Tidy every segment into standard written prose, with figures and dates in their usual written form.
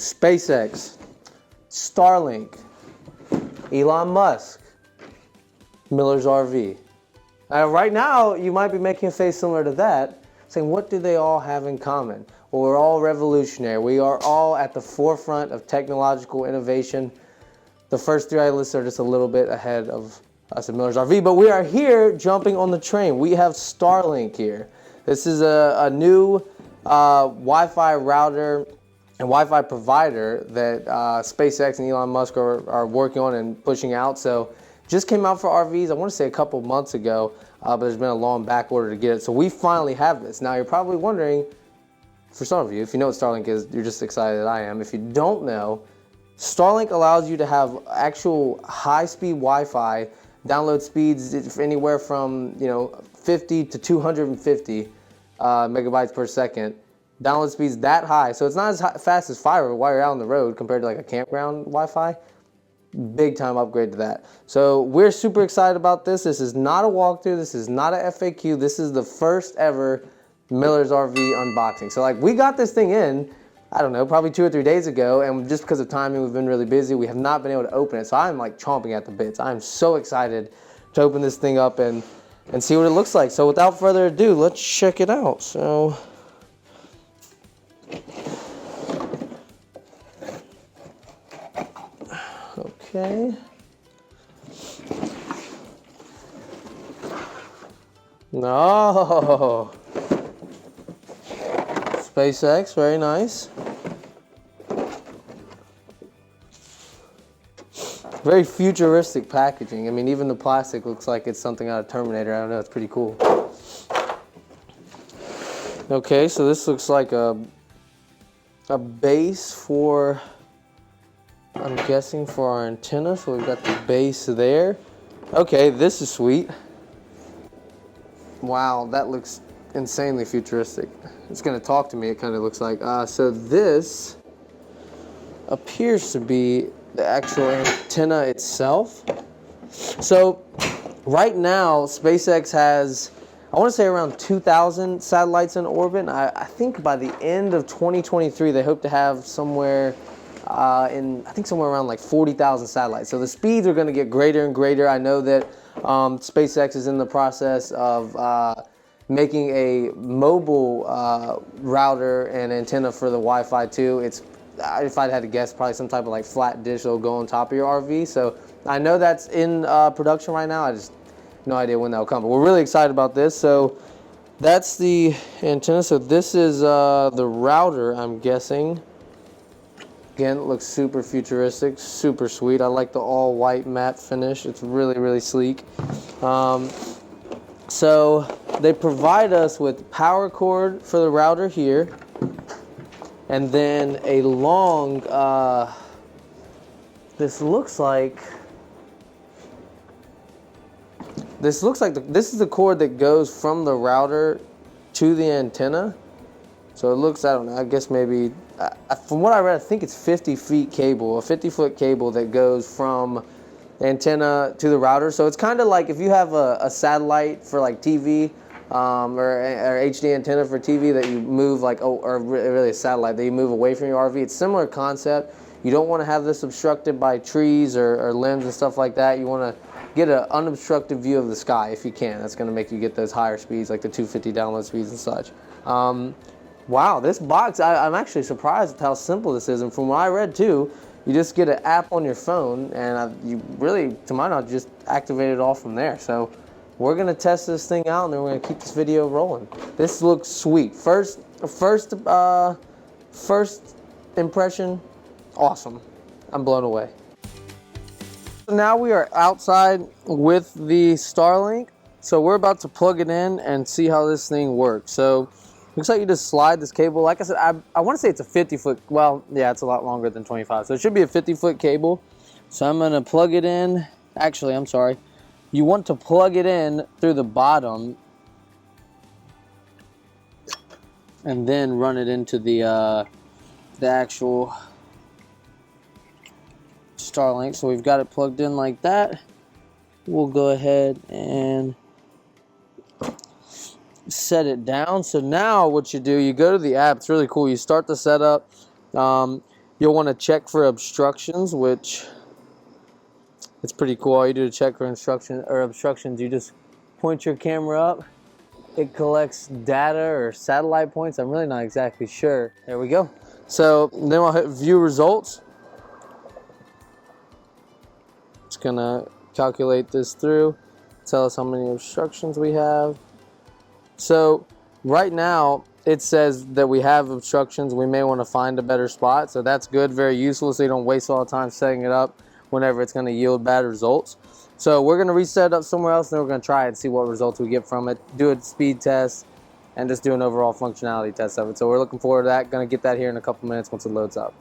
SpaceX, Starlink, Elon Musk, Miller's RV. Right now, you might be making a face similar to that, saying, what do they all have in common? Well, we're all revolutionary. We are all at the forefront of technological innovation. The first three I listed are just a little bit ahead of us at Miller's RV, but we are here jumping on the train. We have Starlink here. This is a new Wi-Fi router and Wi-Fi provider that SpaceX and Elon Musk are working on and pushing out. So just came out for RVs, I want to say a couple months ago, but there's been a long back order to get it. So we finally have this. Now you're probably wondering, for some of you, if you know what Starlink is, you're just excited that I am. If you don't know, Starlink allows you to have actual high-speed Wi-Fi, download speeds anywhere from 50 to 250 megabytes per second. Download speeds that high, so it's not as fast as fiber while you're out on the road compared to like a campground Wi-Fi. Big time upgrade to that. So we're super excited about this. This is not a walkthrough. This is not a FAQ. This is the first ever Miller's RV unboxing. So like we got this thing in, I don't know, probably 2 or 3 days ago, and just because of timing, we've been really busy. We have not been able to open it. So I'm like chomping at the bits. I'm so excited to open this thing up and see what it looks like. So without further ado, let's check it out. So okay. No. SpaceX, very nice. Very futuristic packaging. I mean, even the plastic looks like it's something out of Terminator. I don't know, it's pretty cool. Okay, so this looks like a base for, I'm guessing, for our antenna. So we've got the base there. Okay, this is sweet. Wow, that looks insanely futuristic. It's gonna talk to me, it kind of looks like. So this appears to be the actual antenna itself. So right now, SpaceX has, I want to say around 2,000 satellites in orbit. I think by the end of 2023, they hope to have somewhere somewhere around like 40,000 satellites. So the speeds are going to get greater and greater. I know that SpaceX is in the process of making a mobile router and antenna for the Wi-Fi too. It's, if I'd had to guess, probably some type of like flat dish that'll go on top of your RV. So I know that's in production right now. I just no idea when that'll come. But we're really excited about this. So that's the antenna. So this is the router, I'm guessing. Again, it looks super futuristic, super sweet. I like the all white matte finish. It's really, really sleek. So they provide us with power cord for the router here, and then a long, this looks like this is the cord that goes from the router to the antenna. So it looks, I don't know, I guess maybe, from what I read, I think it's 50 feet cable, a 50-foot cable that goes from the antenna to the router. So it's kind of like if you have a satellite for like TV, or HD antenna for TV that you move like, or really a satellite that you move away from your RV. It's similar concept. You don't want to have this obstructed by trees or limbs and stuff like that. You want to get an unobstructed view of the sky if you can. That's going to make you get those higher speeds, like the 250 download speeds and such. Wow, this box, I'm actually surprised at how simple this is. And from what I read too, you just get an app on your phone, and you really, to my knowledge, just activate it all from there. So we're gonna test this thing out, and then we're gonna keep this video rolling. This looks sweet. First impression, awesome. I'm blown away. So now we are outside with the Starlink. So we're about to plug it in and see how this thing works. So looks like you just slide this cable. Like I said, I want to say it's a 50-foot. Well, yeah, it's a lot longer than 25. So it should be a 50-foot cable. So I'm gonna plug it in. Actually, I'm sorry. You want to plug it in through the bottom and then run it into the actual Starlink. So we've got it plugged in like that. We'll go ahead and set it down. So now what you do, you go to the app. It's really cool. You start the setup. You'll want to check for obstructions, which it's pretty cool. All you do to check for obstructions, you just point your camera up. It collects data or satellite points. I'm really not exactly sure. There we go. So then I'll hit view results. It's gonna calculate this through, tell us how many obstructions we have. So right now it says that we have obstructions. We may want to find a better spot. So that's good, very useful, so you don't waste all the time setting it up whenever it's going to yield bad results. So we're going to reset it up somewhere else, and then we're going to try it and see what results we get from it, do a speed test, and just do an overall functionality test of it. So we're looking forward to that. Going to get that here in a couple minutes once it loads up.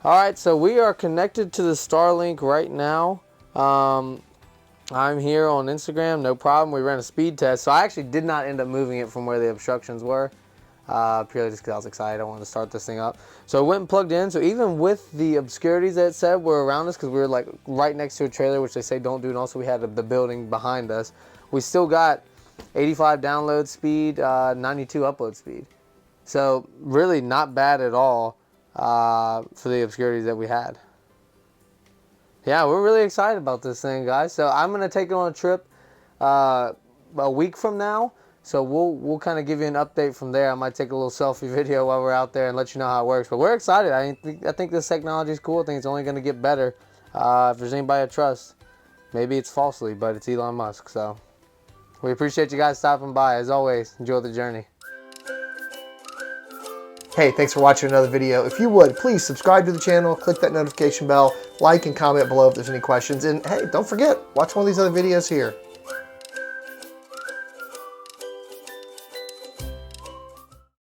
All right, so we are connected to the Starlink right now. I'm here on Instagram, no problem. We ran a speed test. So I actually did not end up moving it from where the obstructions were, purely just because I was excited. I wanted to start this thing up. So I went and plugged in. So even with the obscurities that it said were around us, because we were like right next to a trailer, which they say don't do, and also we had the building behind us, we still got 85 download speed, 92 upload speed. So really not bad at all for the obscurities that we had. Yeah, we're really excited about this thing, guys. So I'm gonna take it on a trip a week from now. So we'll kind of give you an update from there. I might take a little selfie video while we're out there and let you know how it works. But we're excited. I think this technology is cool. I think it's only gonna get better. If there's anybody I trust, maybe it's falsely, but it's Elon Musk. So we appreciate you guys stopping by. As always, enjoy the journey. Hey, thanks for watching another video. If you would, please subscribe to the channel, click that notification bell, like and comment below if there's any questions. And hey, don't forget, watch one of these other videos here.